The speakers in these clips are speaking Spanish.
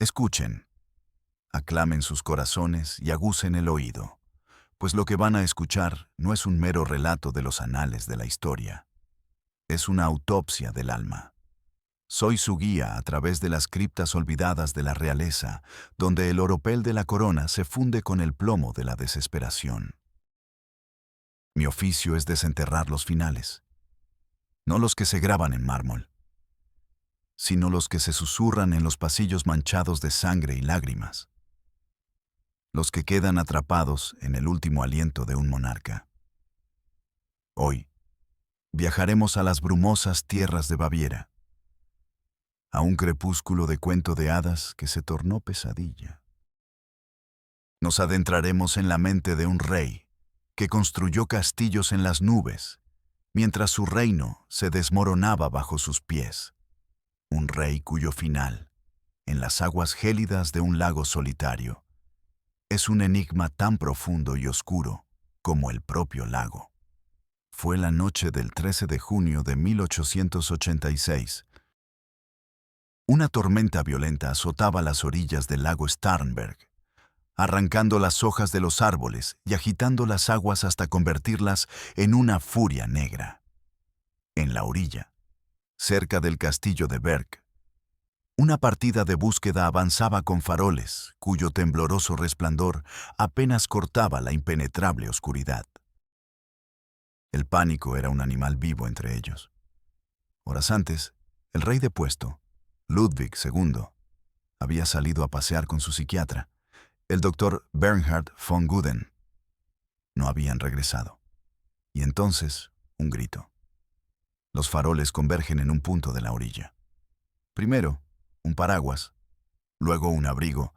Escuchen, aclamen sus corazones y agucen el oído, pues lo que van a escuchar no es un mero relato de los anales de la historia, es una autopsia del alma. Soy su guía a través de las criptas olvidadas de la realeza, donde el oropel de la corona se funde con el plomo de la desesperación. Mi oficio es desenterrar los finales, no los que se graban en mármol, sino los que se susurran en los pasillos manchados de sangre y lágrimas, los que quedan atrapados en el último aliento de un monarca. Hoy, viajaremos a las brumosas tierras de Baviera, a un crepúsculo de cuento de hadas que se tornó pesadilla. Nos adentraremos en la mente de un rey que construyó castillos en las nubes, mientras su reino se desmoronaba bajo sus pies. Un rey cuyo final, en las aguas gélidas de un lago solitario, es un enigma tan profundo y oscuro como el propio lago. Fue la noche del 13 de junio de 1886. Una tormenta violenta azotaba las orillas del lago Starnberg, arrancando las hojas de los árboles y agitando las aguas hasta convertirlas en una furia negra. En la orilla, cerca del castillo de Berg, una partida de búsqueda avanzaba con faroles, cuyo tembloroso resplandor apenas cortaba la impenetrable oscuridad. El pánico era un animal vivo entre ellos. Horas antes, el rey depuesto, Ludwig II, había salido a pasear con su psiquiatra, el doctor Bernhard von Guden. No habían regresado. Y entonces, un grito. Los faroles convergen en un punto de la orilla. Primero, un paraguas, luego un abrigo,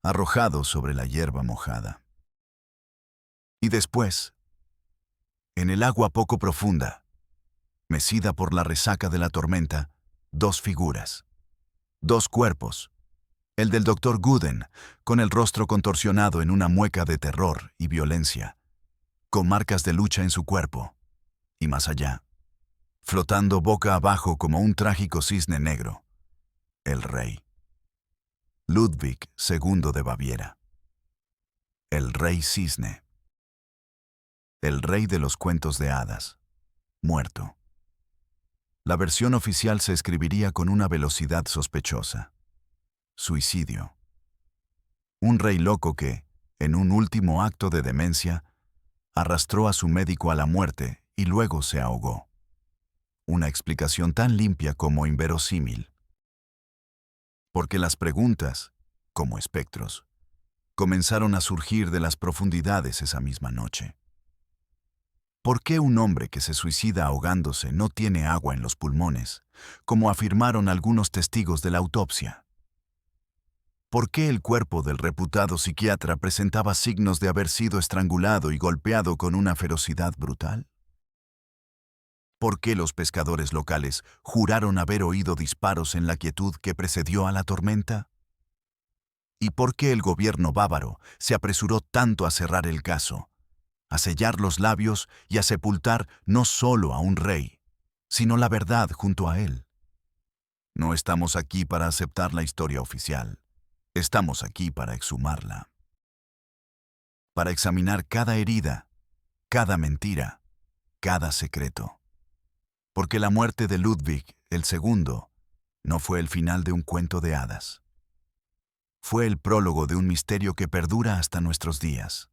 arrojado sobre la hierba mojada. Y después, en el agua poco profunda, mecida por la resaca de la tormenta, dos figuras, dos cuerpos. El del doctor Guden, con el rostro contorsionado en una mueca de terror y violencia, con marcas de lucha en su cuerpo, y más allá, flotando boca abajo como un trágico cisne negro, el rey. Ludwig II de Baviera. El rey cisne. El rey de los cuentos de hadas. Muerto. La versión oficial se escribiría con una velocidad sospechosa. Suicidio. Un rey loco que, en un último acto de demencia, arrastró a su médico a la muerte y luego se ahogó. Una explicación tan limpia como inverosímil. Porque las preguntas, como espectros, comenzaron a surgir de las profundidades esa misma noche. ¿Por qué un hombre que se suicida ahogándose no tiene agua en los pulmones, como afirmaron algunos testigos de la autopsia? ¿Por qué el cuerpo del reputado psiquiatra presentaba signos de haber sido estrangulado y golpeado con una ferocidad brutal? ¿Por qué los pescadores locales juraron haber oído disparos en la quietud que precedió a la tormenta? ¿Y por qué el gobierno bávaro se apresuró tanto a cerrar el caso, a sellar los labios y a sepultar no solo a un rey, sino la verdad junto a él? No estamos aquí para aceptar la historia oficial. Estamos aquí para exhumarla. Para examinar cada herida, cada mentira, cada secreto. Porque la muerte de Ludwig II no fue el final de un cuento de hadas. Fue el prólogo de un misterio que perdura hasta nuestros días.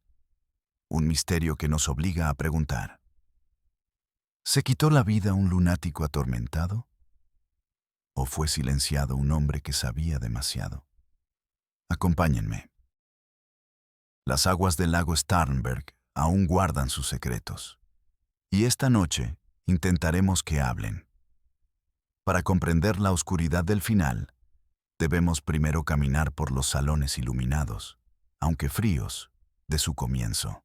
Un misterio que nos obliga a preguntar: ¿se quitó la vida un lunático atormentado? ¿O fue silenciado un hombre que sabía demasiado? Acompáñenme. Las aguas del lago Starnberg aún guardan sus secretos. Y esta noche intentaremos que hablen. Para comprender la oscuridad del final, debemos primero caminar por los salones iluminados, aunque fríos, de su comienzo.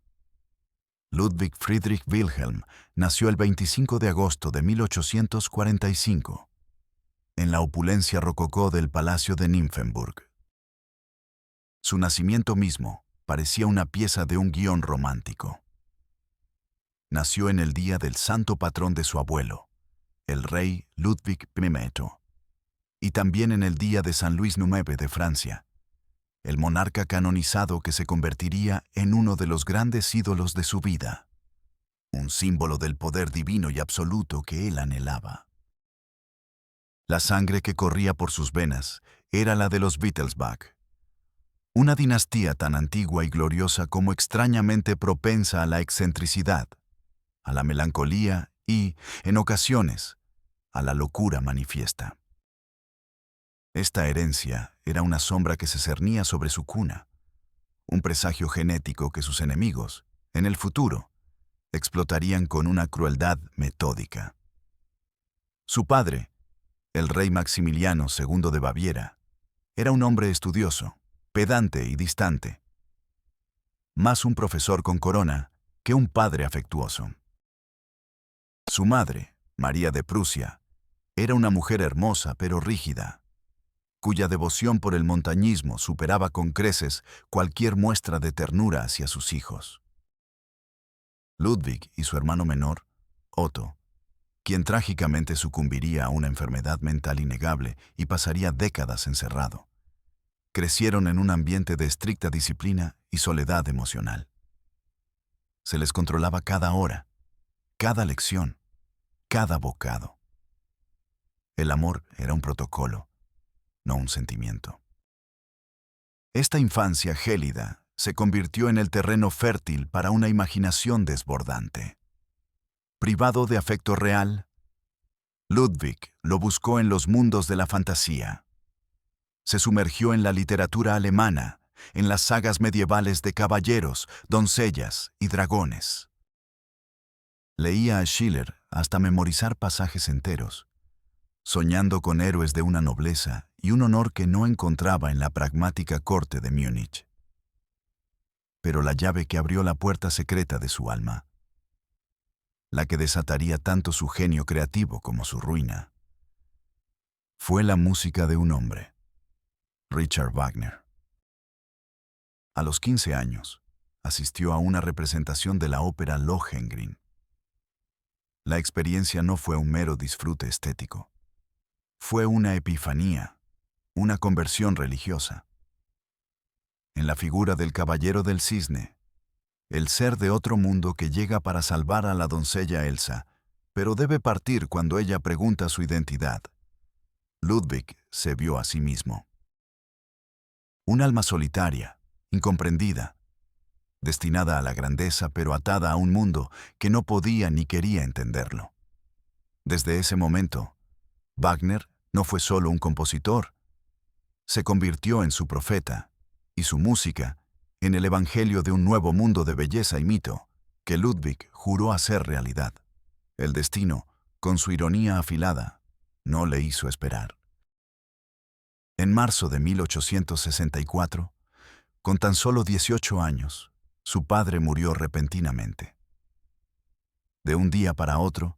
Ludwig Friedrich Wilhelm nació el 25 de agosto de 1845, en la opulencia rococó del Palacio de Nymphenburg. Su nacimiento mismo parecía una pieza de un guión romántico. Nació en el día del santo patrón de su abuelo, el rey Ludwig I. y también en el día de San Luis IX de Francia, el monarca canonizado que se convertiría en uno de los grandes ídolos de su vida, un símbolo del poder divino y absoluto que él anhelaba. La sangre que corría por sus venas era la de los Wittelsbach, una dinastía tan antigua y gloriosa como extrañamente propensa a la excentricidad, a la melancolía y, en ocasiones, a la locura manifiesta. Esta herencia era una sombra que se cernía sobre su cuna, un presagio genético que sus enemigos, en el futuro, explotarían con una crueldad metódica. Su padre, el rey Maximiliano II de Baviera, era un hombre estudioso, pedante y distante, más un profesor con corona que un padre afectuoso. Su madre, María de Prusia, era una mujer hermosa pero rígida, cuya devoción por el montañismo superaba con creces cualquier muestra de ternura hacia sus hijos. Ludwig y su hermano menor, Otto, quien trágicamente sucumbiría a una enfermedad mental innegable y pasaría décadas encerrado, crecieron en un ambiente de estricta disciplina y soledad emocional. Se les controlaba cada hora, cada lección, cada bocado. El amor era un protocolo, no un sentimiento. Esta infancia gélida se convirtió en el terreno fértil para una imaginación desbordante. Privado de afecto real, Ludwig lo buscó en los mundos de la fantasía. Se sumergió en la literatura alemana, en las sagas medievales de caballeros, doncellas y dragones. Leía a Schiller hasta memorizar pasajes enteros, soñando con héroes de una nobleza y un honor que no encontraba en la pragmática corte de Múnich. Pero la llave que abrió la puerta secreta de su alma, la que desataría tanto su genio creativo como su ruina, fue la música de un hombre, Richard Wagner. A los 15 años, asistió a una representación de la ópera Lohengrin. La experiencia no fue un mero disfrute estético. Fue una epifanía, una conversión religiosa. En la figura del Caballero del Cisne, el ser de otro mundo que llega para salvar a la doncella Elsa, pero debe partir cuando ella pregunta su identidad, Ludwig se vio a sí mismo. Un alma solitaria, incomprendida, destinada a la grandeza pero atada a un mundo que no podía ni quería entenderlo. Desde ese momento, Wagner no fue solo un compositor, se convirtió en su profeta, y su música en el evangelio de un nuevo mundo de belleza y mito que Ludwig juró hacer realidad. El destino, con su ironía afilada, no le hizo esperar. En marzo de 1864, con tan solo 18 años, su padre murió repentinamente. De un día para otro,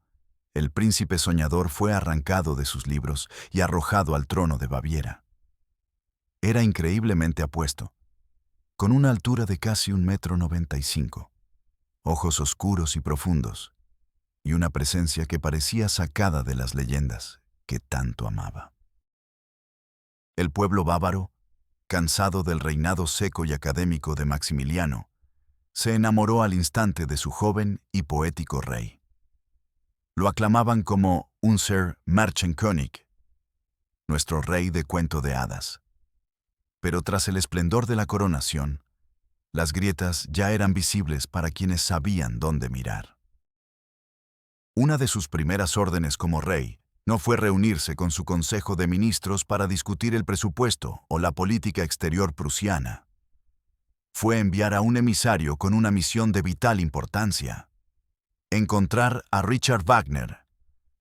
el príncipe soñador fue arrancado de sus libros y arrojado al trono de Baviera. Era increíblemente apuesto, con una altura de casi 1,95 m, ojos oscuros y profundos, y una presencia que parecía sacada de las leyendas que tanto amaba. El pueblo bávaro, cansado del reinado seco y académico de Maximiliano, se enamoró al instante de su joven y poético rey. Lo aclamaban como Unser Märchenkönig, nuestro rey de cuento de hadas. Pero tras el esplendor de la coronación, las grietas ya eran visibles para quienes sabían dónde mirar. Una de sus primeras órdenes como rey no fue reunirse con su consejo de ministros para discutir el presupuesto o la política exterior prusiana. Fue enviar a un emisario con una misión de vital importancia: encontrar a Richard Wagner,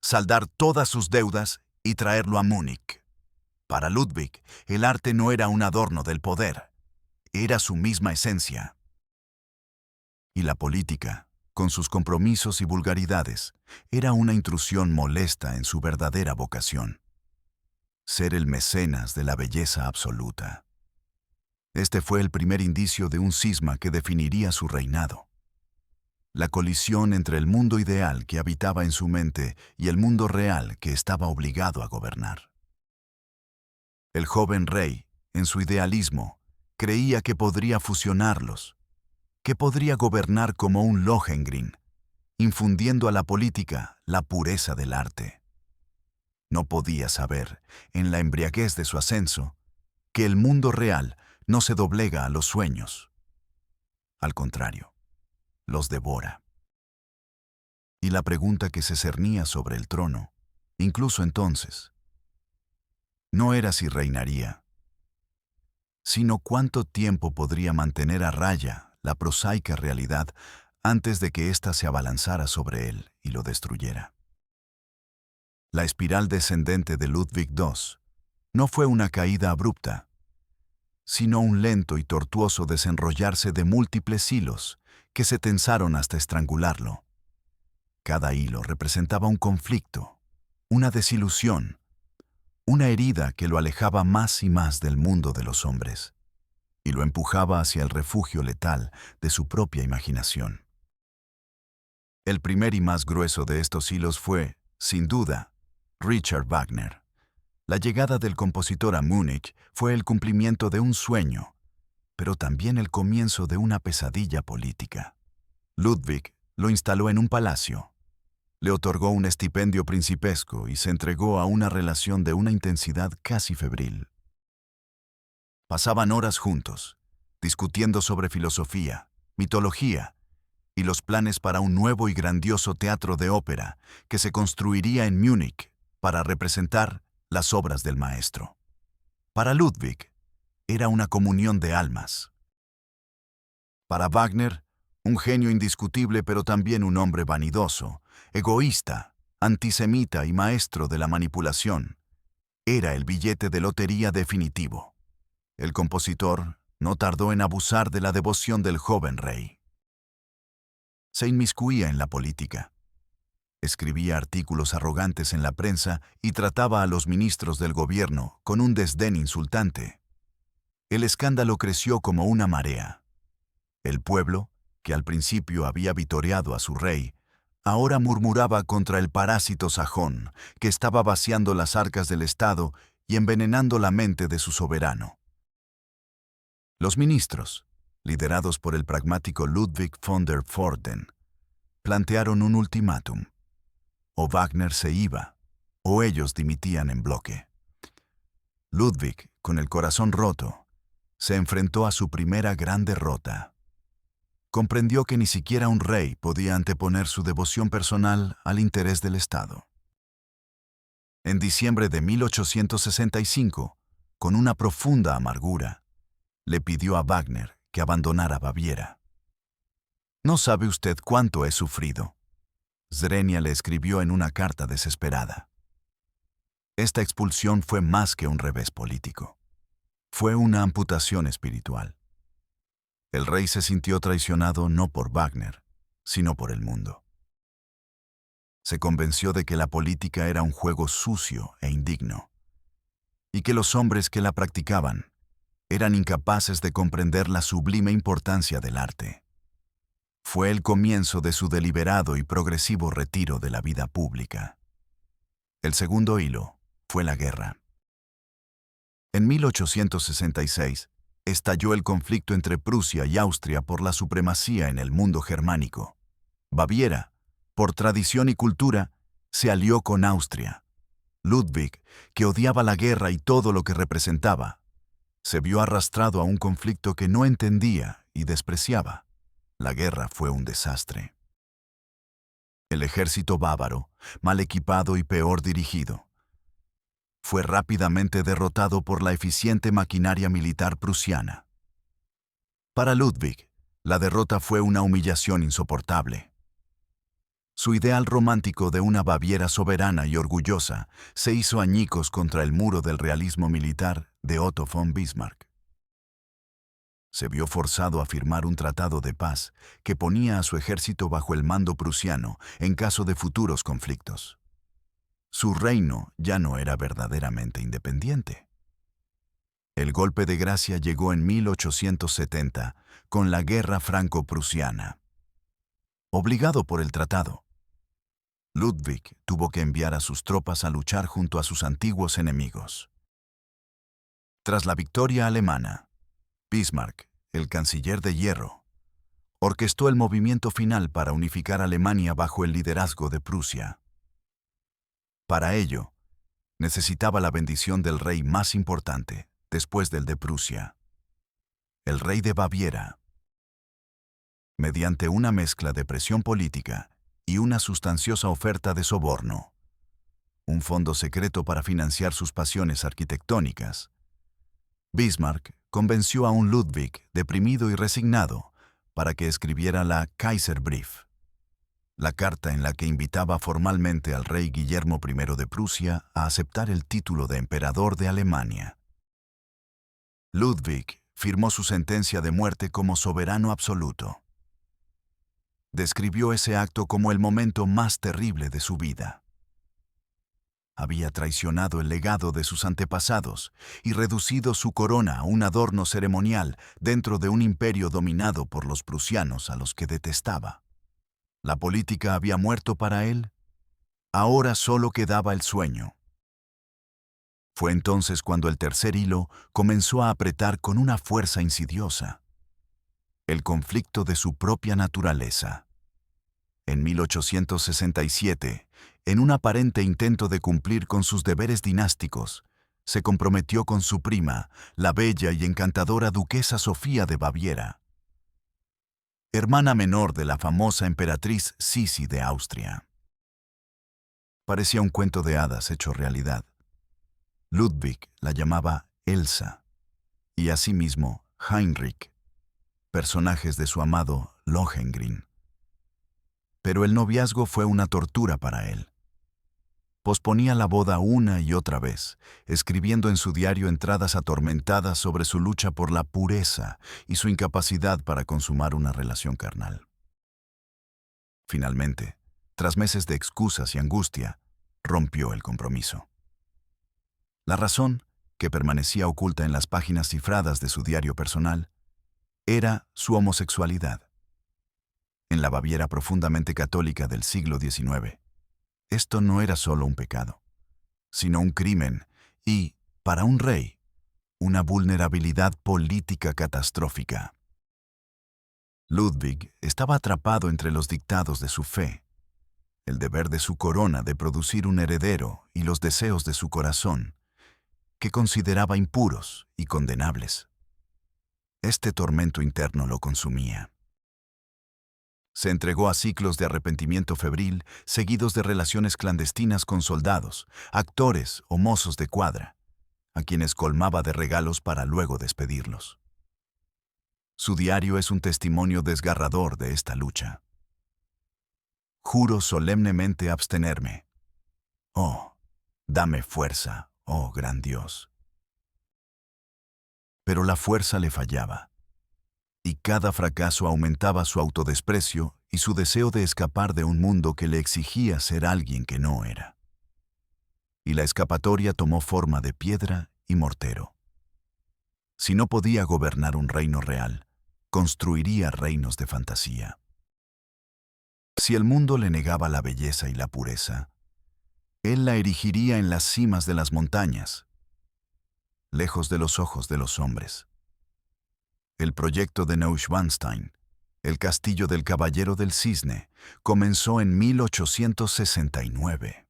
saldar todas sus deudas y traerlo a Múnich. Para Ludwig, el arte no era un adorno del poder, era su misma esencia. Y la política, con sus compromisos y vulgaridades, era una intrusión molesta en su verdadera vocación: ser el mecenas de la belleza absoluta. Este fue el primer indicio de un cisma que definiría su reinado: la colisión entre el mundo ideal que habitaba en su mente y el mundo real que estaba obligado a gobernar. El joven rey, en su idealismo, creía que podría fusionarlos, que podría gobernar como un Lohengrin, infundiendo a la política la pureza del arte. No podía saber, en la embriaguez de su ascenso, que el mundo real no se doblega a los sueños. Al contrario, los devora. Y la pregunta que se cernía sobre el trono, incluso entonces, no era si reinaría, sino cuánto tiempo podría mantener a raya la prosaica realidad antes de que ésta se abalanzara sobre él y lo destruyera. La espiral descendente de Ludwig II no fue una caída abrupta, sino un lento y tortuoso desenrollarse de múltiples hilos que se tensaron hasta estrangularlo. Cada hilo representaba un conflicto, una desilusión, una herida que lo alejaba más y más del mundo de los hombres y lo empujaba hacia el refugio letal de su propia imaginación. El primer y más grueso de estos hilos fue, sin duda, Richard Wagner. La llegada del compositor a Múnich fue el cumplimiento de un sueño, pero también el comienzo de una pesadilla política. Ludwig lo instaló en un palacio, le otorgó un estipendio principesco y se entregó a una relación de una intensidad casi febril. Pasaban horas juntos, discutiendo sobre filosofía, mitología y los planes para un nuevo y grandioso teatro de ópera que se construiría en Múnich para representar las obras del maestro. Para Ludwig, era una comunión de almas. Para Wagner, un genio indiscutible pero también un hombre vanidoso, egoísta, antisemita y maestro de la manipulación, era el billete de lotería definitivo. El compositor no tardó en abusar de la devoción del joven rey. Se inmiscuía en la política. Escribía artículos arrogantes en la prensa y trataba a los ministros del gobierno con un desdén insultante. El escándalo creció como una marea. El pueblo, que al principio había vitoreado a su rey, ahora murmuraba contra el parásito sajón que estaba vaciando las arcas del Estado y envenenando la mente de su soberano. Los ministros, liderados por el pragmático Ludwig von der Pfordten, plantearon un ultimátum. O Wagner se iba, o ellos dimitían en bloque. Ludwig, con el corazón roto, se enfrentó a su primera gran derrota. Comprendió que ni siquiera un rey podía anteponer su devoción personal al interés del Estado. En diciembre de 1865, con una profunda amargura, le pidió a Wagner que abandonara Baviera. «No sabe usted cuánto he sufrido», Zrenia le escribió en una carta desesperada. Esta expulsión fue más que un revés político. Fue una amputación espiritual. El rey se sintió traicionado no por Wagner, sino por el mundo. Se convenció de que la política era un juego sucio e indigno, y que los hombres que la practicaban eran incapaces de comprender la sublime importancia del arte. Fue el comienzo de su deliberado y progresivo retiro de la vida pública. El segundo hilo fue la guerra. En 1866, estalló el conflicto entre Prusia y Austria por la supremacía en el mundo germánico. Baviera, por tradición y cultura, se alió con Austria. Ludwig, que odiaba la guerra y todo lo que representaba, se vio arrastrado a un conflicto que no entendía y despreciaba. La guerra fue un desastre. El ejército bávaro, mal equipado y peor dirigido, fue rápidamente derrotado por la eficiente maquinaria militar prusiana. Para Ludwig, la derrota fue una humillación insoportable. Su ideal romántico de una Baviera soberana y orgullosa se hizo añicos contra el muro del realismo militar de Otto von Bismarck. Se vio forzado a firmar un tratado de paz que ponía a su ejército bajo el mando prusiano en caso de futuros conflictos. Su reino ya no era verdaderamente independiente. El golpe de gracia llegó en 1870 con la Guerra Franco-Prusiana. Obligado por el tratado, Ludwig tuvo que enviar a sus tropas a luchar junto a sus antiguos enemigos. Tras la victoria alemana, Bismarck, el canciller de hierro, orquestó el movimiento final para unificar Alemania bajo el liderazgo de Prusia. Para ello, necesitaba la bendición del rey más importante, después del de Prusia, el rey de Baviera. Mediante una mezcla de presión política y una sustanciosa oferta de soborno, un fondo secreto para financiar sus pasiones arquitectónicas, Bismarck convenció a un Ludwig deprimido y resignado para que escribiera la Kaiserbrief, la carta en la que invitaba formalmente al rey Guillermo I de Prusia a aceptar el título de emperador de Alemania. Ludwig firmó su sentencia de muerte como soberano absoluto. Describió ese acto como el momento más terrible de su vida. Había traicionado el legado de sus antepasados y reducido su corona a un adorno ceremonial dentro de un imperio dominado por los prusianos a los que detestaba. La política había muerto para él. Ahora solo quedaba el sueño. Fue entonces cuando el tercer hilo comenzó a apretar con una fuerza insidiosa: el conflicto de su propia naturaleza. En 1867, en un aparente intento de cumplir con sus deberes dinásticos, se comprometió con su prima, la bella y encantadora duquesa Sofía de Baviera, hermana menor de la famosa emperatriz Sisi de Austria. Parecía un cuento de hadas hecho realidad. Ludwig la llamaba Elsa, y asimismo Heinrich, personajes de su amado Lohengrin. Pero el noviazgo fue una tortura para él. Posponía la boda una y otra vez, escribiendo en su diario entradas atormentadas sobre su lucha por la pureza y su incapacidad para consumar una relación carnal. Finalmente, tras meses de excusas y angustia, rompió el compromiso. La razón, que permanecía oculta en las páginas cifradas de su diario personal, era su homosexualidad. En la Baviera profundamente católica del siglo XIX, esto no era solo un pecado, sino un crimen y, para un rey, una vulnerabilidad política catastrófica. Ludwig estaba atrapado entre los dictados de su fe, el deber de su corona de producir un heredero y los deseos de su corazón, que consideraba impuros y condenables. Este tormento interno lo consumía. Se entregó a ciclos de arrepentimiento febril, seguidos de relaciones clandestinas con soldados, actores o mozos de cuadra, a quienes colmaba de regalos para luego despedirlos. Su diario es un testimonio desgarrador de esta lucha. Juro solemnemente abstenerme. Oh, dame fuerza, oh gran Dios. Pero la fuerza le fallaba, y cada fracaso aumentaba su autodesprecio y su deseo de escapar de un mundo que le exigía ser alguien que no era. Y la escapatoria tomó forma de piedra y mortero. Si no podía gobernar un reino real, construiría reinos de fantasía. Si el mundo le negaba la belleza y la pureza, él la erigiría en las cimas de las montañas, lejos de los ojos de los hombres. El proyecto de Neuschwanstein, el castillo del Caballero del Cisne, comenzó en 1869.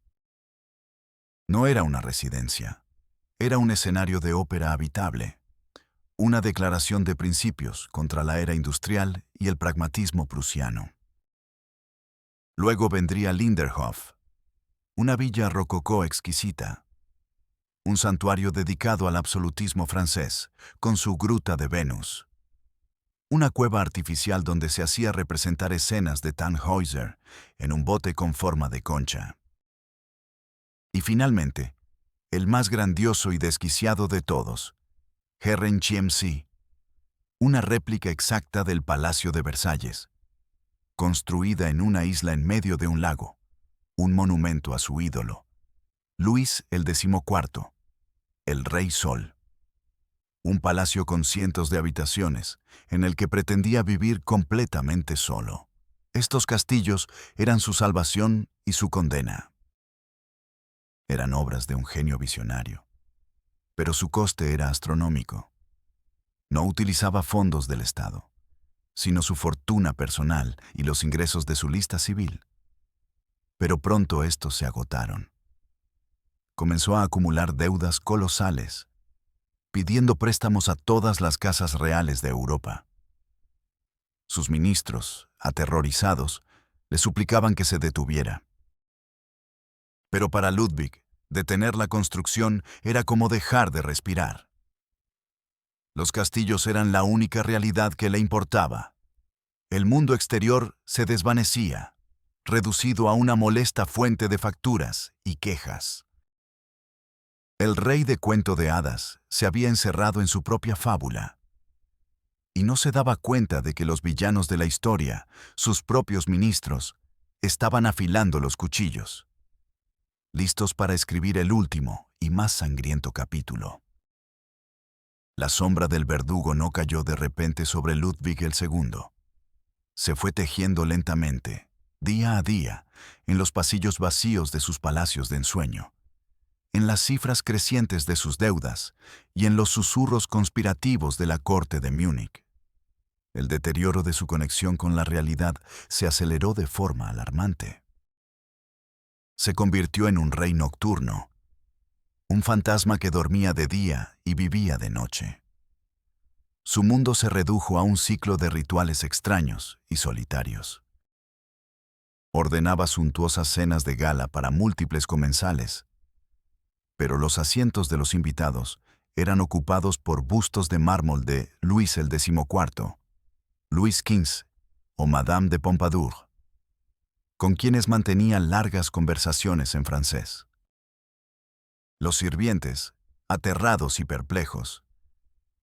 No era una residencia, era un escenario de ópera habitable, una declaración de principios contra la era industrial y el pragmatismo prusiano. Luego vendría Linderhof, una villa rococó exquisita, un santuario dedicado al absolutismo francés, con su gruta de Venus, una cueva artificial donde se hacía representar escenas de Tannhäuser en un bote con forma de concha. Y finalmente, el más grandioso y desquiciado de todos, Herrenchiemsee, una réplica exacta del Palacio de Versalles, construida en una isla en medio de un lago, un monumento a su ídolo, Luis el XIV, el Rey Sol. Un palacio con cientos de habitaciones, en el que pretendía vivir completamente solo. Estos castillos eran su salvación y su condena. Eran obras de un genio visionario. pero su coste era astronómico. No utilizaba fondos del Estado, sino su fortuna personal y los ingresos de su lista civil. Pero pronto estos se agotaron. Comenzó a acumular deudas colosales, pidiendo préstamos a todas las casas reales de Europa. Sus ministros, aterrorizados, le suplicaban que se detuviera. Pero para Ludwig, detener la construcción era como dejar de respirar. Los castillos eran la única realidad que le importaba. El mundo exterior se desvanecía, reducido a una molesta fuente de facturas y quejas. El rey de cuento de hadas se había encerrado en su propia fábula y no se daba cuenta de que los villanos de la historia, sus propios ministros, estaban afilando los cuchillos, listos para escribir el último y más sangriento capítulo. La sombra del verdugo no cayó de repente sobre Ludwig II. Se fue tejiendo lentamente, día a día, en los pasillos vacíos de sus palacios de ensueño, en las cifras crecientes de sus deudas y en los susurros conspirativos de la corte de Múnich. El deterioro de su conexión con la realidad se aceleró de forma alarmante. Se convirtió en un rey nocturno, un fantasma que dormía de día y vivía de noche. Su mundo se redujo a un ciclo de rituales extraños y solitarios. Ordenaba suntuosas cenas de gala para múltiples comensales, pero los asientos de los invitados eran ocupados por bustos de mármol de Luis el XIV, Louis XV o Madame de Pompadour, con quienes mantenía largas conversaciones en francés. Los sirvientes, aterrados y perplejos,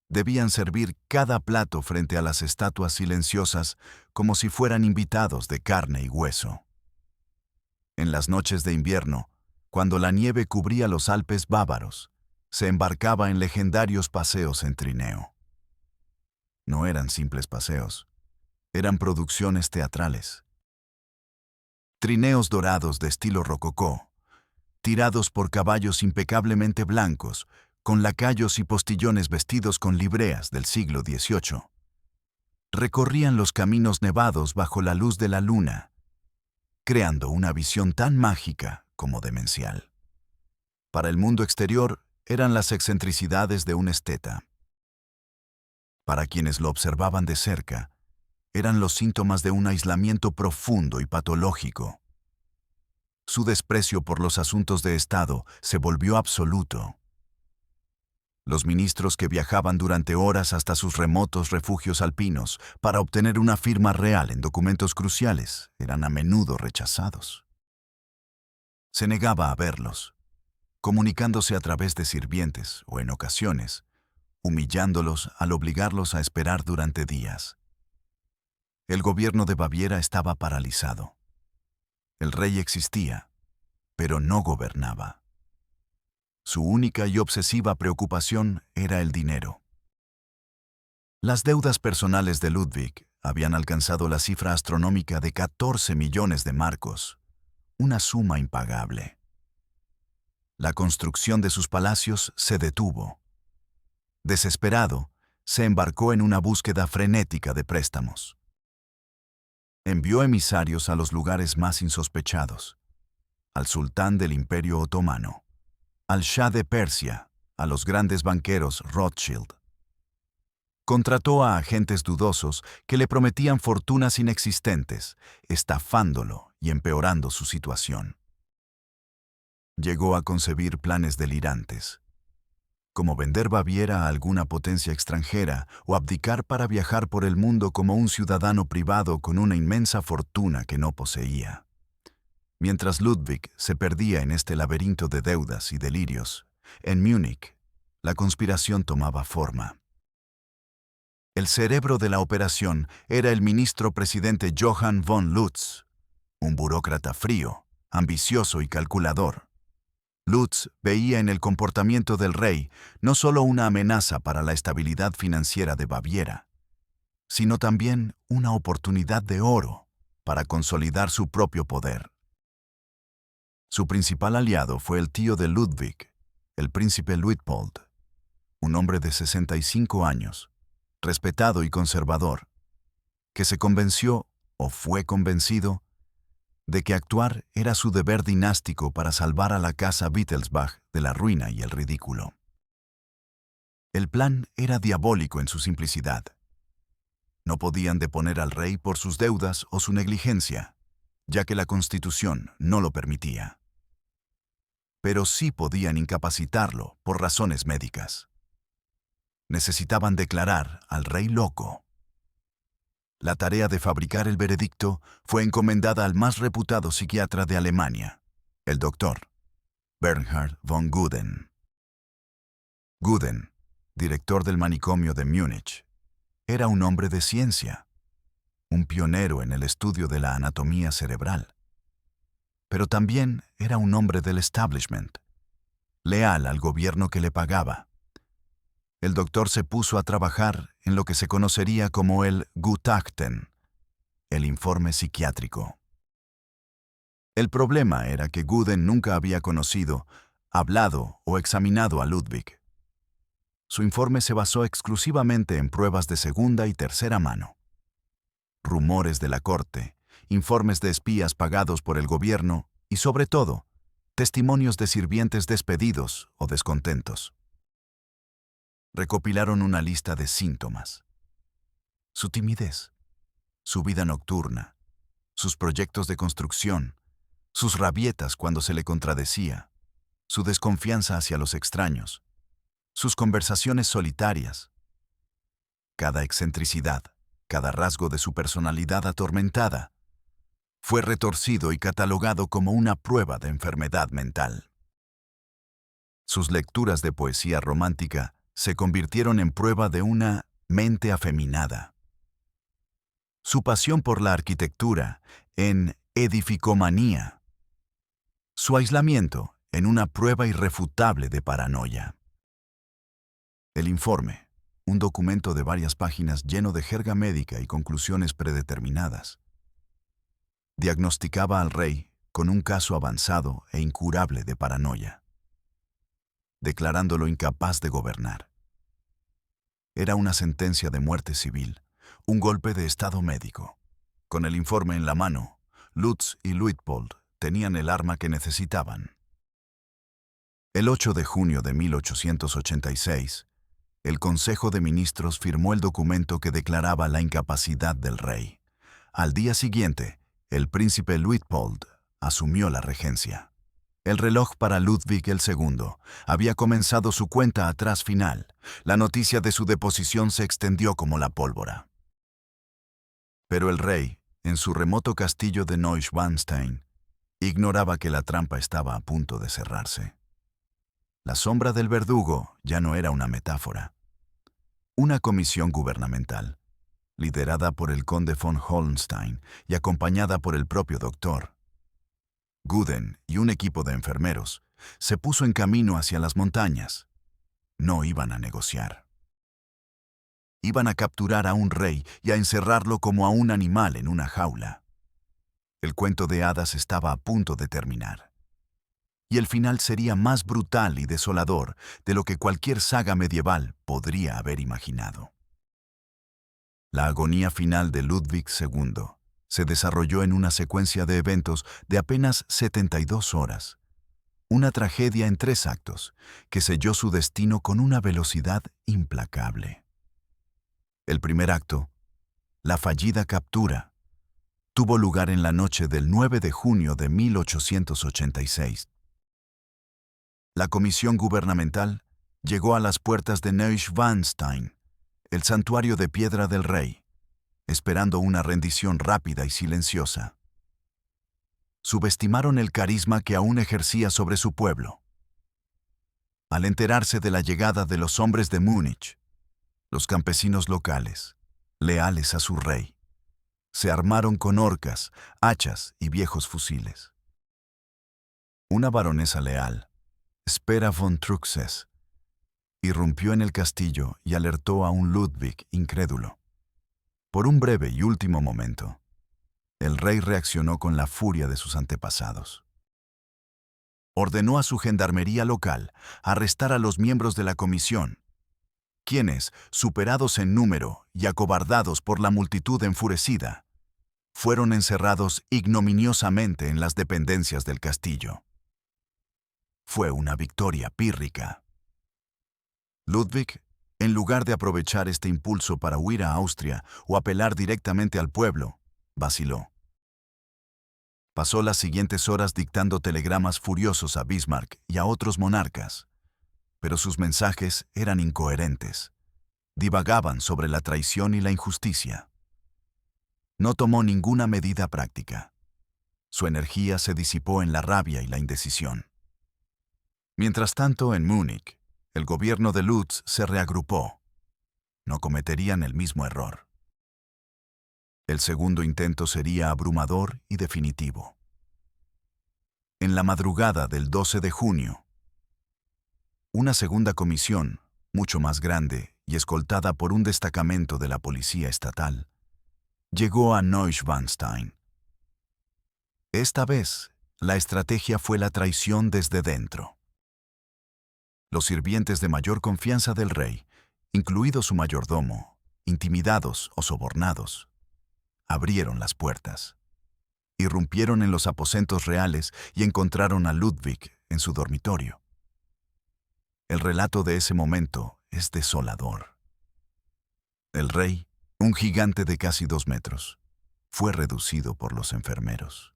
debían servir cada plato frente a las estatuas silenciosas como si fueran invitados de carne y hueso. En las noches de invierno, cuando la nieve cubría los Alpes bávaros, se embarcaba en legendarios paseos en trineo. No eran simples paseos, eran producciones teatrales. Trineos dorados de estilo rococó, tirados por caballos impecablemente blancos, con lacayos y postillones vestidos con libreas del siglo XVIII. Recorrían los caminos nevados bajo la luz de la luna, creando una visión tan mágica como demencial. Para el mundo exterior eran las excentricidades de un esteta. Para quienes lo observaban de cerca, eran los síntomas de un aislamiento profundo y patológico. Su desprecio por los asuntos de Estado se volvió absoluto. Los ministros que viajaban durante horas hasta sus remotos refugios alpinos para obtener una firma real en documentos cruciales eran a menudo rechazados. Se negaba a verlos, comunicándose a través de sirvientes o en ocasiones, humillándolos al obligarlos a esperar durante días. El gobierno de Baviera estaba paralizado. El rey existía, pero no gobernaba. Su única y obsesiva preocupación era el dinero. Las deudas personales de Ludwig habían alcanzado la cifra astronómica de 14 millones de marcos, una suma impagable. La construcción de sus palacios se detuvo. Desesperado, se embarcó en una búsqueda frenética de préstamos. Envió emisarios a los lugares más insospechados, al sultán del Imperio Otomano, al Shah de Persia, a los grandes banqueros Rothschild. Contrató a agentes dudosos que le prometían fortunas inexistentes, estafándolo y empeorando su situación. Llegó a concebir planes delirantes, como vender Baviera a alguna potencia extranjera o abdicar para viajar por el mundo como un ciudadano privado con una inmensa fortuna que no poseía. Mientras Ludwig se perdía en este laberinto de deudas y delirios, en Múnich, la conspiración tomaba forma. El cerebro de la operación era el ministro presidente Johann von Lutz, un burócrata frío, ambicioso y calculador. Lutz veía en el comportamiento del rey no solo una amenaza para la estabilidad financiera de Baviera, sino también una oportunidad de oro para consolidar su propio poder. Su principal aliado fue el tío de Ludwig, el príncipe Luitpold, un hombre de 65 años, respetado y conservador, que se convenció, o fue convencido, de que actuar era su deber dinástico para salvar a la casa Wittelsbach de la ruina y el ridículo. El plan era diabólico en su simplicidad. No podían deponer al rey por sus deudas o su negligencia, ya que la Constitución no lo permitía. Pero sí podían incapacitarlo por razones médicas. Necesitaban declarar al rey loco. La tarea de fabricar el veredicto fue encomendada al más reputado psiquiatra de Alemania, el doctor Bernhard von Guden. Guden, director del manicomio de Múnich, era un hombre de ciencia, un pionero en el estudio de la anatomía cerebral. Pero también era un hombre del establishment, leal al gobierno que le pagaba. El doctor se puso a trabajar en lo que se conocería como el Gutachten, el informe psiquiátrico. El problema era que Guden nunca había conocido, hablado o examinado a Ludwig. Su informe se basó exclusivamente en pruebas de segunda y tercera mano. Rumores de la corte, informes de espías pagados por el gobierno y, sobre todo, testimonios de sirvientes despedidos o descontentos. Recopilaron una lista de síntomas. Su timidez, su vida nocturna, sus proyectos de construcción, sus rabietas cuando se le contradecía, su desconfianza hacia los extraños, sus conversaciones solitarias. Cada excentricidad, cada rasgo de su personalidad atormentada, fue retorcido y catalogado como una prueba de enfermedad mental. Sus lecturas de poesía romántica se convirtieron en prueba de una mente afeminada. Su pasión por la arquitectura en edificomanía. Su aislamiento en una prueba irrefutable de paranoia. El informe, un documento de varias páginas lleno de jerga médica y conclusiones predeterminadas, diagnosticaba al rey con un caso avanzado e incurable de paranoia, declarándolo incapaz de gobernar. Era una sentencia de muerte civil, un golpe de estado médico. Con el informe en la mano, Lutz y Luitpold tenían el arma que necesitaban. El 8 de junio de 1886, el Consejo de Ministros firmó el documento que declaraba la incapacidad del rey. Al día siguiente, el príncipe Luitpold asumió la regencia. El reloj para Ludwig II había comenzado su cuenta atrás final. La noticia de su deposición se extendió como la pólvora. Pero el rey, en su remoto castillo de Neuschwanstein, ignoraba que la trampa estaba a punto de cerrarse. La sombra del verdugo ya no era una metáfora. Una comisión gubernamental, liderada por el conde von Hohenstein y acompañada por el propio doctor Guden y un equipo de enfermeros, se puso en camino hacia las montañas. No iban a negociar. Iban a capturar a un rey y a encerrarlo como a un animal en una jaula. El cuento de hadas estaba a punto de terminar. Y el final sería más brutal y desolador de lo que cualquier saga medieval podría haber imaginado. La agonía final de Ludwig II se desarrolló en una secuencia de eventos de apenas 72 horas. Una tragedia en 3 actos que selló su destino con una velocidad implacable. El primer acto, la fallida captura, tuvo lugar en la noche del 9 de junio de 1886. La comisión gubernamental llegó a las puertas de Neuschwanstein, el santuario de piedra del rey, esperando una rendición rápida y silenciosa. Subestimaron el carisma que aún ejercía sobre su pueblo. Al enterarse de la llegada de los hombres de Múnich, los campesinos locales, leales a su rey, se armaron con horcas, hachas y viejos fusiles. Una baronesa leal, Spera von Truxes, irrumpió en el castillo y alertó a un Ludwig incrédulo. Por un breve y último momento, el rey reaccionó con la furia de sus antepasados. Ordenó a su gendarmería local arrestar a los miembros de la comisión quienes, superados en número y acobardados por la multitud enfurecida, fueron encerrados ignominiosamente en las dependencias del castillo. Fue una victoria pírrica. Ludwig, en lugar de aprovechar este impulso para huir a Austria o apelar directamente al pueblo, vaciló. Pasó las siguientes horas dictando telegramas furiosos a Bismarck y a otros monarcas, pero sus mensajes eran incoherentes. Divagaban sobre la traición y la injusticia. No tomó ninguna medida práctica. Su energía se disipó en la rabia y la indecisión. Mientras tanto, en Múnich, el gobierno de Lutz se reagrupó. No cometerían el mismo error. El segundo intento sería abrumador y definitivo. En la madrugada del 12 de junio, una segunda comisión, mucho más grande y escoltada por un destacamento de la policía estatal, llegó a Neuschwanstein. Esta vez, la estrategia fue la traición desde dentro. Los sirvientes de mayor confianza del rey, incluido su mayordomo, intimidados o sobornados, abrieron las puertas. Irrumpieron en los aposentos reales y encontraron a Ludwig en su dormitorio. El relato de ese momento es desolador. El rey, un gigante de casi 2 metros, fue reducido por los enfermeros.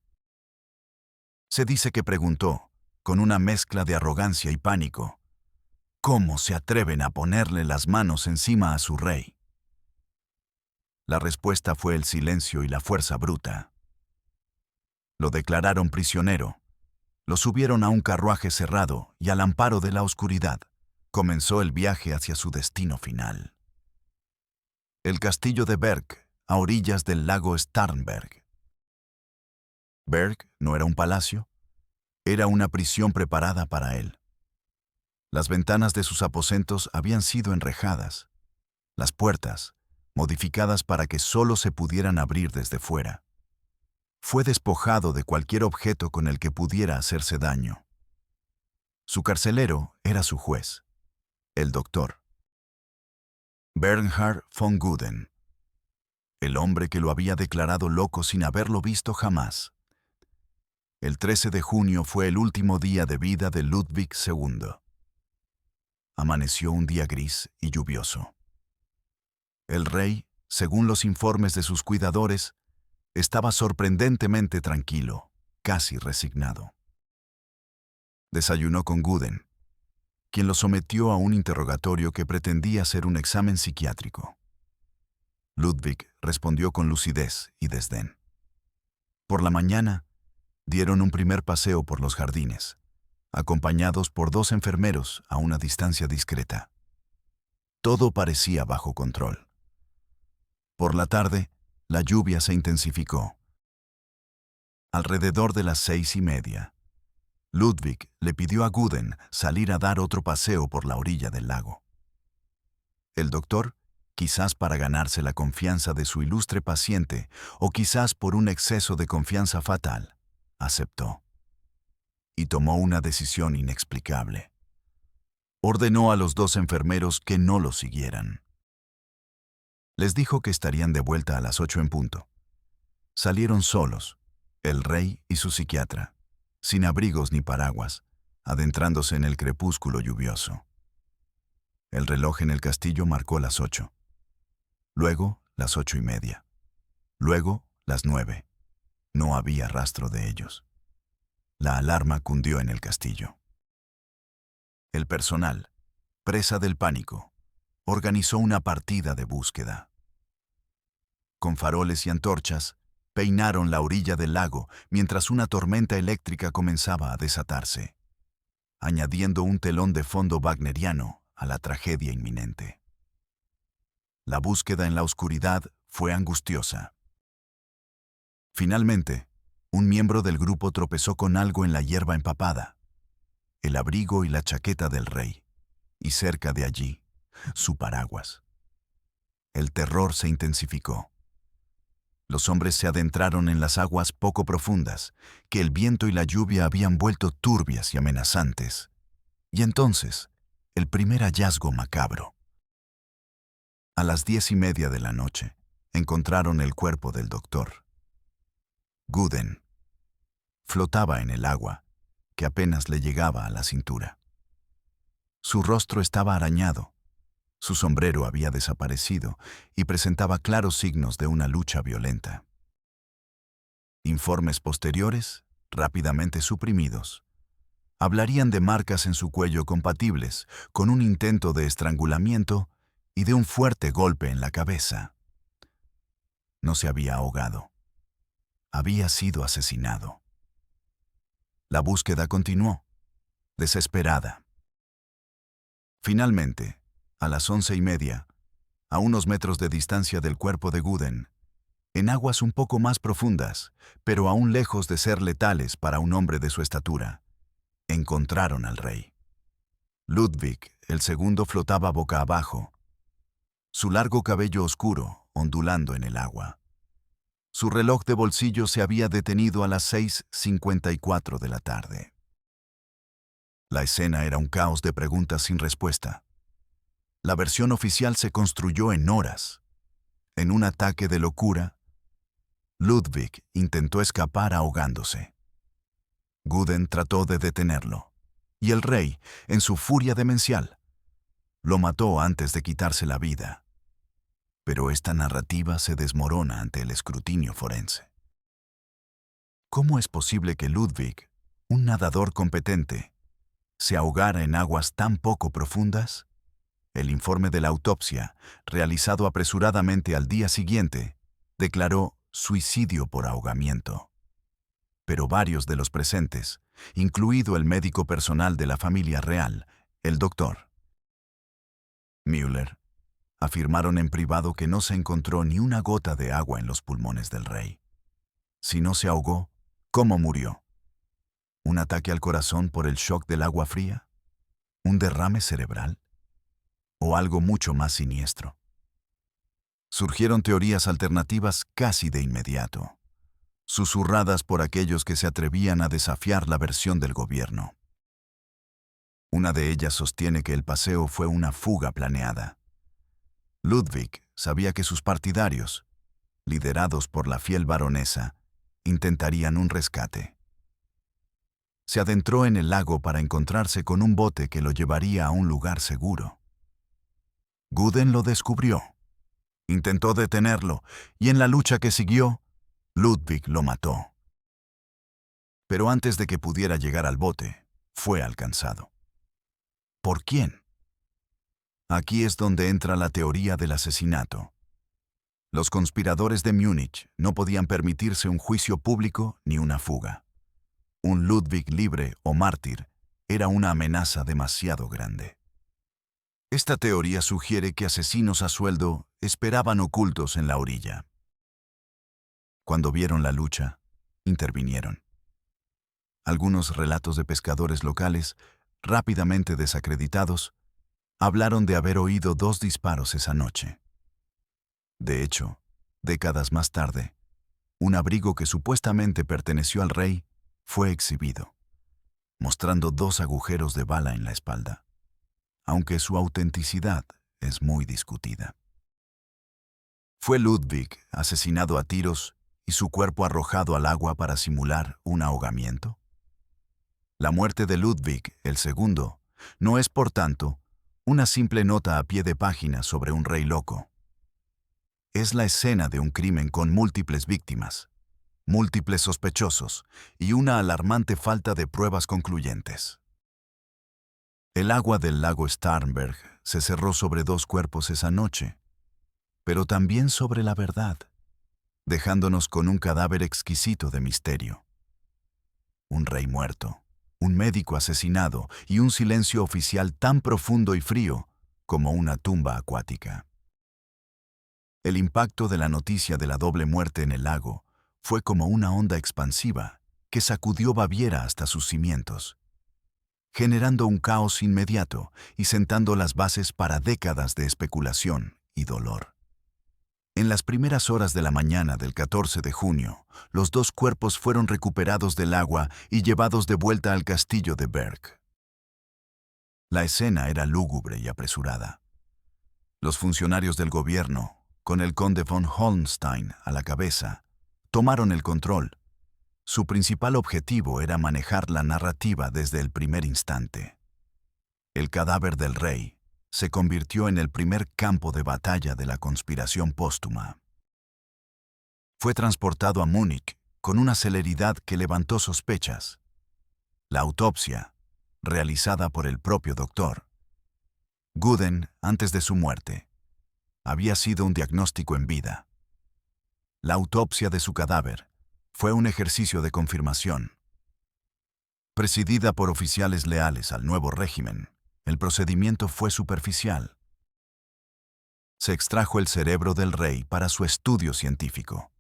Se dice que preguntó, con una mezcla de arrogancia y pánico, ¿cómo se atreven a ponerle las manos encima a su rey? La respuesta fue el silencio y la fuerza bruta. Lo declararon prisionero, lo subieron a un carruaje cerrado y al amparo de la oscuridad, comenzó el viaje hacia su destino final. El castillo de Berg, a orillas del lago Starnberg. Berg no era un palacio, era una prisión preparada para él. Las ventanas de sus aposentos habían sido enrejadas, las puertas, modificadas para que solo se pudieran abrir desde fuera. Fue despojado de cualquier objeto con el que pudiera hacerse daño. Su carcelero era su juez, el doctor Bernhard von Guden, el hombre que lo había declarado loco sin haberlo visto jamás. El 13 de junio fue el último día de vida de Ludwig II. Amaneció un día gris y lluvioso. El rey, según los informes de sus cuidadores, estaba sorprendentemente tranquilo, casi resignado. Desayunó con Guden, quien lo sometió a un interrogatorio que pretendía ser un examen psiquiátrico. Ludwig respondió con lucidez y desdén. Por la mañana, dieron un primer paseo por los jardines, acompañados por 2 enfermeros a una distancia discreta. Todo parecía bajo control. Por la tarde, la lluvia se intensificó. Alrededor de las 6:30, Ludwig le pidió a Guden salir a dar otro paseo por la orilla del lago. El doctor, quizás para ganarse la confianza de su ilustre paciente o quizás por un exceso de confianza fatal, aceptó. Y tomó una decisión inexplicable. Ordenó a los 2 enfermeros que no lo siguieran. Les dijo que estarían de vuelta a las 8 en punto. Salieron solos, el rey y su psiquiatra, sin abrigos ni paraguas, adentrándose en el crepúsculo lluvioso. El reloj en el castillo marcó las 8. Luego, las 8:30. Luego, las 9. No había rastro de ellos. La alarma cundió en el castillo. El personal, presa del pánico, organizó una partida de búsqueda. Con faroles y antorchas, peinaron la orilla del lago mientras una tormenta eléctrica comenzaba a desatarse, añadiendo un telón de fondo wagneriano a la tragedia inminente. La búsqueda en la oscuridad fue angustiosa. Finalmente, un miembro del grupo tropezó con algo en la hierba empapada, el abrigo y la chaqueta del rey, y cerca de allí, su paraguas. El terror se intensificó. Los hombres se adentraron en las aguas poco profundas, que el viento y la lluvia habían vuelto turbias y amenazantes. Y entonces, el primer hallazgo macabro. A las 10:30 de la noche, encontraron el cuerpo del doctor. Gooden flotaba en el agua, que apenas le llegaba a la cintura. Su rostro estaba arañado, su sombrero había desaparecido y presentaba claros signos de una lucha violenta. Informes posteriores, rápidamente suprimidos, hablarían de marcas en su cuello compatibles con un intento de estrangulamiento y de un fuerte golpe en la cabeza. No se había ahogado. Había sido asesinado. La búsqueda continuó, desesperada. Finalmente, a las 11:30, a unos metros de distancia del cuerpo de Gooden, en aguas un poco más profundas, pero aún lejos de ser letales para un hombre de su estatura, encontraron al rey. Ludwig, el segundo, flotaba boca abajo, su largo cabello oscuro ondulando en el agua. Su reloj de bolsillo se había detenido a las 6:54 de la tarde. La escena era un caos de preguntas sin respuesta. La versión oficial se construyó en horas. En un ataque de locura, Ludwig intentó escapar ahogándose. Gooden trató de detenerlo, y el rey, en su furia demencial, lo mató antes de quitarse la vida. Pero esta narrativa se desmorona ante el escrutinio forense. ¿Cómo es posible que Ludwig, un nadador competente, se ahogara en aguas tan poco profundas? El informe de la autopsia, realizado apresuradamente al día siguiente, declaró suicidio por ahogamiento. Pero varios de los presentes, incluido el médico personal de la familia real, el doctor Müller, afirmaron en privado que no se encontró ni una gota de agua en los pulmones del rey. Si no se ahogó, ¿cómo murió? ¿Un ataque al corazón por el shock del agua fría? ¿Un derrame cerebral? ¿O algo mucho más siniestro? Surgieron teorías alternativas casi de inmediato, susurradas por aquellos que se atrevían a desafiar la versión del gobierno. Una de ellas sostiene que el paseo fue una fuga planeada. Ludwig sabía que sus partidarios, liderados por la fiel baronesa, intentarían un rescate. Se adentró en el lago para encontrarse con un bote que lo llevaría a un lugar seguro. Gooden lo descubrió. Intentó detenerlo, y en la lucha que siguió, Ludwig lo mató. Pero antes de que pudiera llegar al bote, fue alcanzado. ¿Por quién? Aquí es donde entra la teoría del asesinato. Los conspiradores de Múnich no podían permitirse un juicio público ni una fuga. Un Ludwig libre o mártir era una amenaza demasiado grande. Esta teoría sugiere que asesinos a sueldo esperaban ocultos en la orilla. Cuando vieron la lucha, intervinieron. Algunos relatos de pescadores locales, rápidamente desacreditados, hablaron de haber oído 2 disparos esa noche. De hecho, décadas más tarde, un abrigo que supuestamente perteneció al rey fue exhibido, mostrando 2 agujeros de bala en la espalda, aunque su autenticidad es muy discutida. ¿Fue Ludwig asesinado a tiros y su cuerpo arrojado al agua para simular un ahogamiento? La muerte de Ludwig el segundo no es, por tanto, una simple nota a pie de página sobre un rey loco. Es la escena de un crimen con múltiples víctimas, múltiples sospechosos y una alarmante falta de pruebas concluyentes. El agua del lago Starnberg se cerró sobre 2 cuerpos esa noche, pero también sobre la verdad, dejándonos con un cadáver exquisito de misterio. Un rey muerto, un médico asesinado y un silencio oficial tan profundo y frío como una tumba acuática. El impacto de la noticia de la doble muerte en el lago fue como una onda expansiva que sacudió Baviera hasta sus cimientos, generando un caos inmediato y sentando las bases para décadas de especulación y dolor. En las primeras horas de la mañana del 14 de junio, los 2 cuerpos fueron recuperados del agua y llevados de vuelta al castillo de Berg. La escena era lúgubre y apresurada. Los funcionarios del gobierno, con el conde von Holstein a la cabeza, tomaron el control. Su principal objetivo era manejar la narrativa desde el primer instante. El cadáver del rey se convirtió en el primer campo de batalla de la conspiración póstuma. Fue transportado a Múnich con una celeridad que levantó sospechas. La autopsia, realizada por el propio doctor Guden antes de su muerte, había sido un diagnóstico en vida. La autopsia de su cadáver fue un ejercicio de confirmación. Presidida por oficiales leales al nuevo régimen, el procedimiento fue superficial. Se extrajo el cerebro del rey para su estudio científico.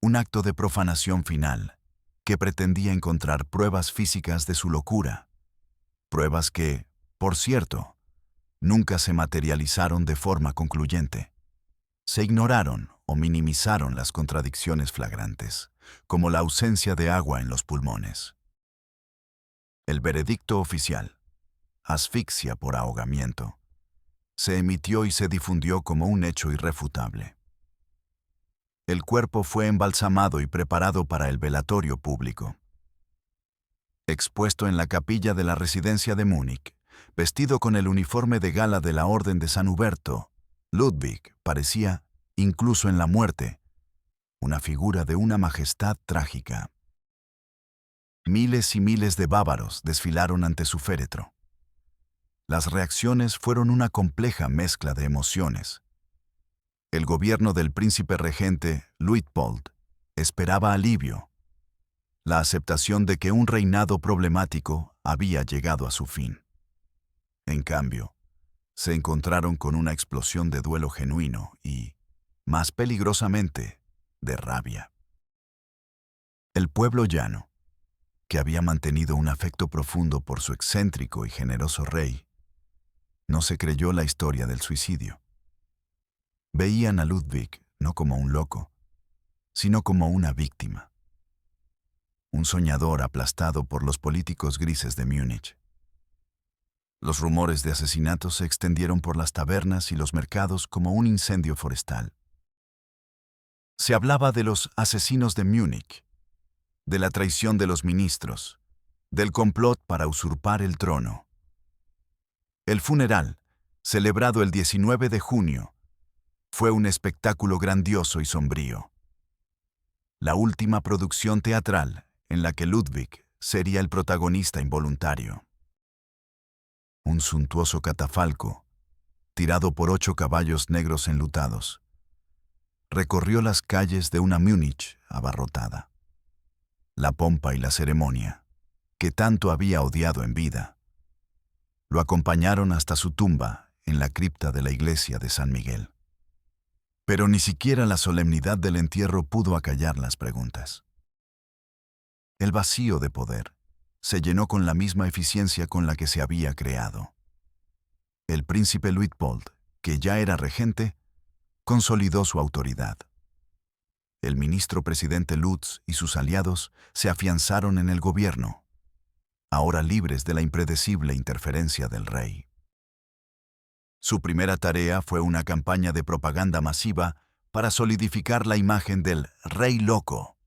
Un acto de profanación final que pretendía encontrar pruebas físicas de su locura. Pruebas que, por cierto, nunca se materializaron de forma concluyente. Se ignoraron o minimizaron las contradicciones flagrantes, como la ausencia de agua en los pulmones. El veredicto oficial, asfixia por ahogamiento, se emitió y se difundió como un hecho irrefutable. El cuerpo fue embalsamado y preparado para el velatorio público. Expuesto en la capilla de la residencia de Múnich, vestido con el uniforme de gala de la Orden de San Huberto, Ludwig parecía, incluso en la muerte, una figura de una majestad trágica. Miles y miles de bávaros desfilaron ante su féretro. Las reacciones fueron una compleja mezcla de emociones. El gobierno del príncipe regente, Luitpold, esperaba alivio, la aceptación de que un reinado problemático había llegado a su fin. En cambio, se encontraron con una explosión de duelo genuino y, más peligrosamente, de rabia. El pueblo llano, que había mantenido un afecto profundo por su excéntrico y generoso rey, no se creyó la historia del suicidio. Veían a Ludwig no como un loco, sino como una víctima. Un soñador aplastado por los políticos grises de Múnich. Los rumores de asesinatos se extendieron por las tabernas y los mercados como un incendio forestal. Se hablaba de los asesinos de Múnich, de la traición de los ministros, del complot para usurpar el trono. El funeral, celebrado el 19 de junio, fue un espectáculo grandioso y sombrío. La última producción teatral en la que Ludwig sería el protagonista involuntario. Un suntuoso catafalco, tirado por 8 caballos negros enlutados, recorrió las calles de una Múnich abarrotada. La pompa y la ceremonia, que tanto había odiado en vida, lo acompañaron hasta su tumba en la cripta de la iglesia de San Miguel. Pero ni siquiera la solemnidad del entierro pudo acallar las preguntas. El vacío de poder se llenó con la misma eficiencia con la que se había creado. El príncipe Luitpold, que ya era regente, consolidó su autoridad. El ministro presidente Lutz y sus aliados se afianzaron en el gobierno, ahora libres de la impredecible interferencia del rey. Su primera tarea fue una campaña de propaganda masiva para solidificar la imagen del rey loco.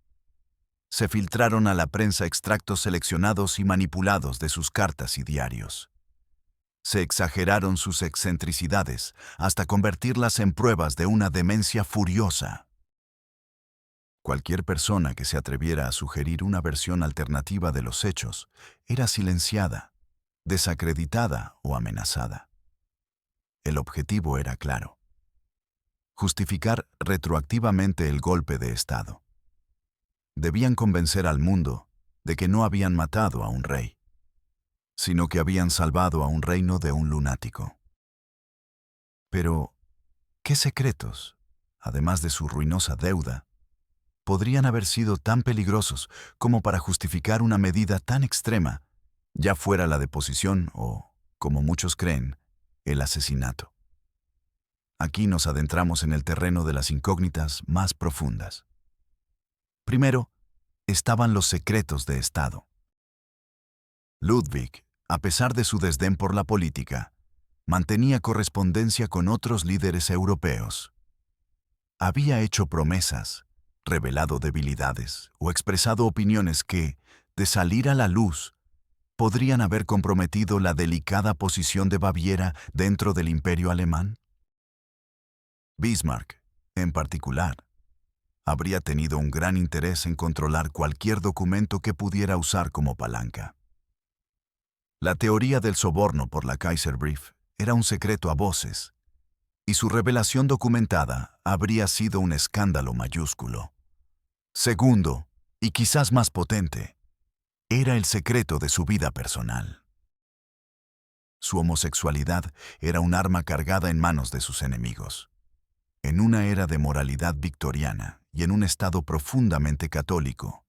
Se filtraron a la prensa extractos seleccionados y manipulados de sus cartas y diarios. Se exageraron sus excentricidades hasta convertirlas en pruebas de una demencia furiosa. Cualquier persona que se atreviera a sugerir una versión alternativa de los hechos era silenciada, desacreditada o amenazada. El objetivo era claro: justificar retroactivamente el golpe de Estado. Debían convencer al mundo de que no habían matado a un rey, sino que habían salvado a un reino de un lunático. Pero, ¿qué secretos, además de su ruinosa deuda, podrían haber sido tan peligrosos como para justificar una medida tan extrema, ya fuera la deposición o, como muchos creen, el asesinato? Aquí nos adentramos en el terreno de las incógnitas más profundas. Primero, estaban los secretos de Estado. Ludwig, a pesar de su desdén por la política, mantenía correspondencia con otros líderes europeos. Había hecho promesas, revelado debilidades o expresado opiniones que, de salir a la luz, podrían haber comprometido la delicada posición de Baviera dentro del Imperio alemán. Bismarck, en particular, habría tenido un gran interés en controlar cualquier documento que pudiera usar como palanca. La teoría del soborno por la Kaiserbrief era un secreto a voces, y su revelación documentada habría sido un escándalo mayúsculo. Segundo, y quizás más potente, era el secreto de su vida personal. Su homosexualidad era un arma cargada en manos de sus enemigos. En una era de moralidad victoriana y en un estado profundamente católico,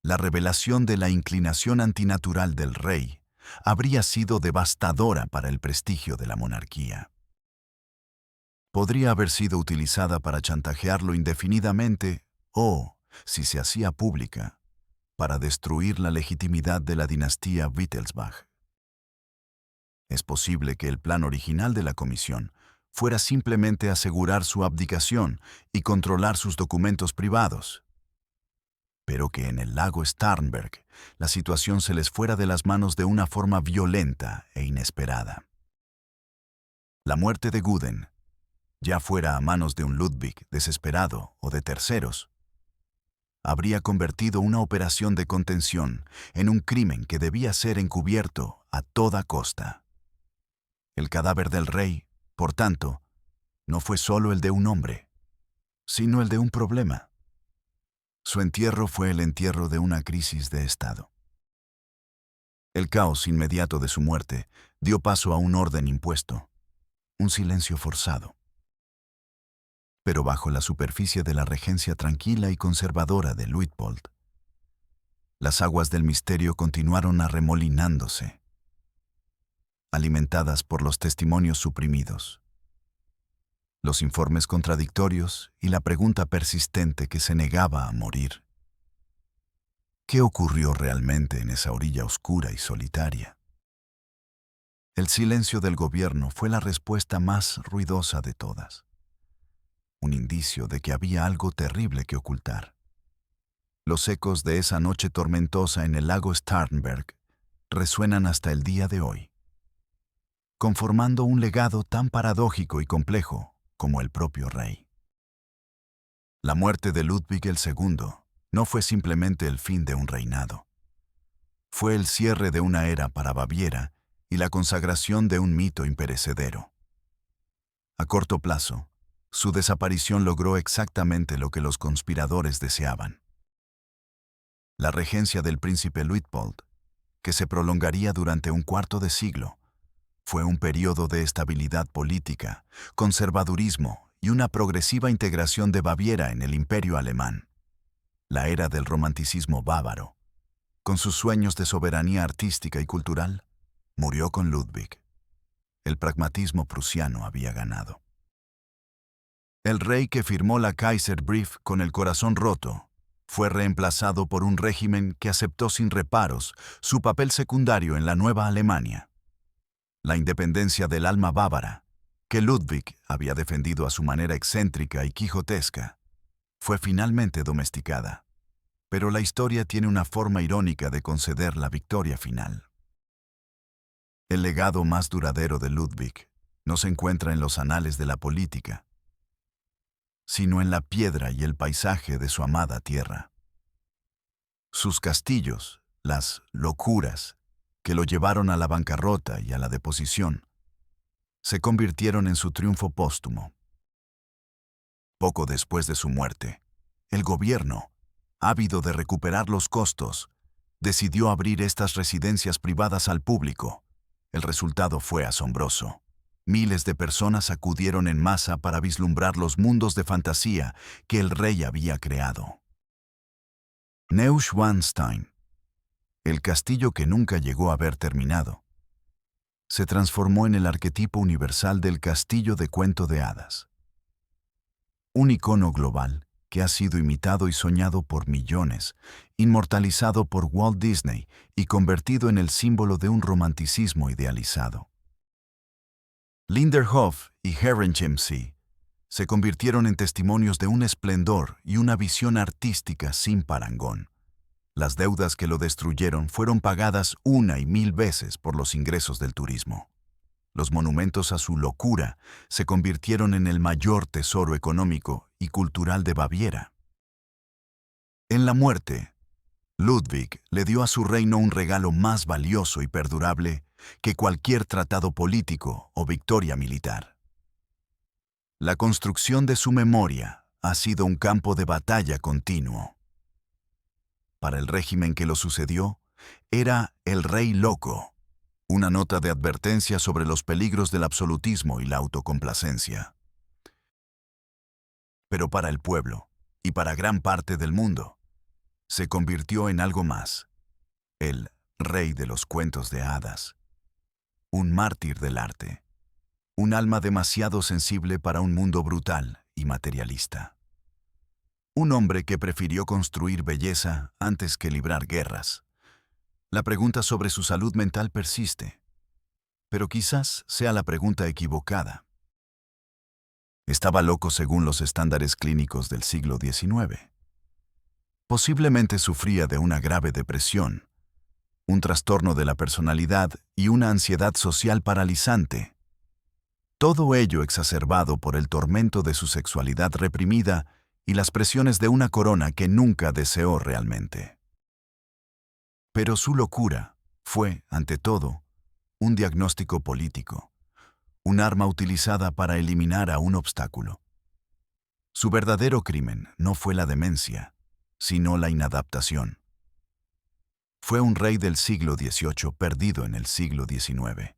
la revelación de la inclinación antinatural del rey habría sido devastadora para el prestigio de la monarquía. Podría haber sido utilizada para chantajearlo indefinidamente o, si se hacía pública, para destruir la legitimidad de la dinastía Wittelsbach. Es posible que el plan original de la comisión fuera simplemente asegurar su abdicación y controlar sus documentos privados, pero que en el lago Starnberg la situación se les fuera de las manos de una forma violenta e inesperada. La muerte de Gudden, ya fuera a manos de un Ludwig desesperado o de terceros, habría convertido una operación de contención en un crimen que debía ser encubierto a toda costa. El cadáver del rey, por tanto, no fue solo el de un hombre, sino el de un problema. Su entierro fue el entierro de una crisis de Estado. El caos inmediato de su muerte dio paso a un orden impuesto, un silencio forzado. Pero bajo la superficie de la regencia tranquila y conservadora de Luitpold, las aguas del misterio continuaron arremolinándose, alimentadas por los testimonios suprimidos, los informes contradictorios y la pregunta persistente que se negaba a morir. ¿Qué ocurrió realmente en esa orilla oscura y solitaria? El silencio del gobierno fue la respuesta más ruidosa de todas, un indicio de que había algo terrible que ocultar. Los ecos de esa noche tormentosa en el lago Starnberg resuenan hasta el día de hoy, conformando un legado tan paradójico y complejo como el propio rey. La muerte de Ludwig II no fue simplemente el fin de un reinado. Fue el cierre de una era para Baviera y la consagración de un mito imperecedero. A corto plazo, su desaparición logró exactamente lo que los conspiradores deseaban. La regencia del príncipe Luitpold, que se prolongaría durante un cuarto de siglo, fue un periodo de estabilidad política, conservadurismo y una progresiva integración de Baviera en el Imperio alemán. La era del romanticismo bávaro, con sus sueños de soberanía artística y cultural, murió con Ludwig. El pragmatismo prusiano había ganado. El rey que firmó la Kaiserbrief con el corazón roto fue reemplazado por un régimen que aceptó sin reparos su papel secundario en la Nueva Alemania. La independencia del alma bávara, que Ludwig había defendido a su manera excéntrica y quijotesca, fue finalmente domesticada. Pero la historia tiene una forma irónica de conceder la victoria final. El legado más duradero de Ludwig no se encuentra en los anales de la política, sino en la piedra y el paisaje de su amada tierra. Sus castillos, las locuras que lo llevaron a la bancarrota y a la deposición, se convirtieron en su triunfo póstumo. Poco después de su muerte, el gobierno, ávido de recuperar los costos, decidió abrir estas residencias privadas al público. El resultado fue asombroso. Miles de personas acudieron en masa para vislumbrar los mundos de fantasía que el rey había creado. Neuschwanstein, el castillo que nunca llegó a haber terminado, se transformó en el arquetipo universal del castillo de cuento de hadas. Un icono global que ha sido imitado y soñado por millones, inmortalizado por Walt Disney y convertido en el símbolo de un romanticismo idealizado. Linderhof y Herrenchiemsee se convirtieron en testimonios de un esplendor y una visión artística sin parangón. Las deudas que lo destruyeron fueron pagadas 1 y 1000 veces por los ingresos del turismo. Los monumentos a su locura se convirtieron en el mayor tesoro económico y cultural de Baviera. En la muerte, Ludwig le dio a su reino un regalo más valioso y perdurable que cualquier tratado político o victoria militar. La construcción de su memoria ha sido un campo de batalla continuo. Para el régimen que lo sucedió, era el rey loco, una nota de advertencia sobre los peligros del absolutismo y la autocomplacencia. Pero para el pueblo, y para gran parte del mundo, se convirtió en algo más: el rey de los cuentos de hadas, un mártir del arte, un alma demasiado sensible para un mundo brutal y materialista. Un hombre que prefirió construir belleza antes que librar guerras. La pregunta sobre su salud mental persiste, pero quizás sea la pregunta equivocada. Estaba loco según los estándares clínicos del siglo XIX. Posiblemente sufría de una grave depresión, un trastorno de la personalidad y una ansiedad social paralizante. Todo ello exacerbado por el tormento de su sexualidad reprimida y las presiones de una corona que nunca deseó realmente. Pero su locura fue, ante todo, un diagnóstico político, un arma utilizada para eliminar a un obstáculo. Su verdadero crimen no fue la demencia, sino la inadaptación. Fue un rey del siglo XVIII perdido en el siglo XIX,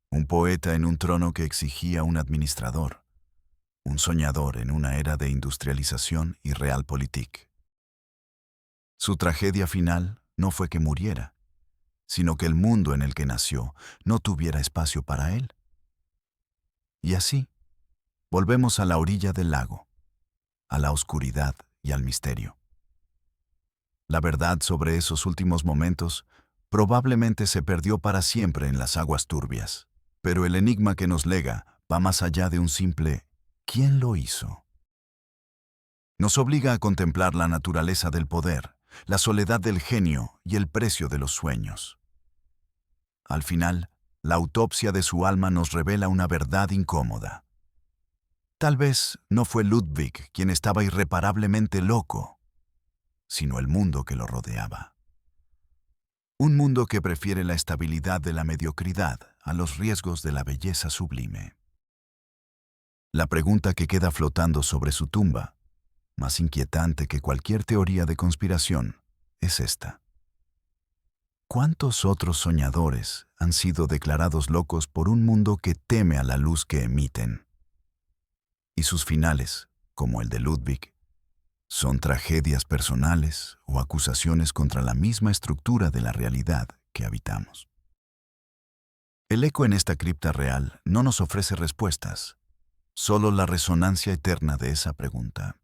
un poeta en un trono que exigía un administrador, un soñador en una era de industrialización y realpolitik. Su tragedia final no fue que muriera, sino que el mundo en el que nació no tuviera espacio para él. Y así, volvemos a la orilla del lago, a la oscuridad y al misterio. La verdad sobre esos últimos momentos probablemente se perdió para siempre en las aguas turbias, pero el enigma que nos lega va más allá de un simple ¿quién lo hizo? Nos obliga a contemplar la naturaleza del poder, la soledad del genio y el precio de los sueños. Al final, la autopsia de su alma nos revela una verdad incómoda. Tal vez no fue Ludwig quien estaba irreparablemente loco, sino el mundo que lo rodeaba. Un mundo que prefiere la estabilidad de la mediocridad a los riesgos de la belleza sublime. La pregunta que queda flotando sobre su tumba, más inquietante que cualquier teoría de conspiración, es esta: ¿cuántos otros soñadores han sido declarados locos por un mundo que teme a la luz que emiten? Y sus finales, como el de Ludwig, son tragedias personales o acusaciones contra la misma estructura de la realidad que habitamos. El eco en esta cripta real no nos ofrece respuestas, solo la resonancia eterna de esa pregunta.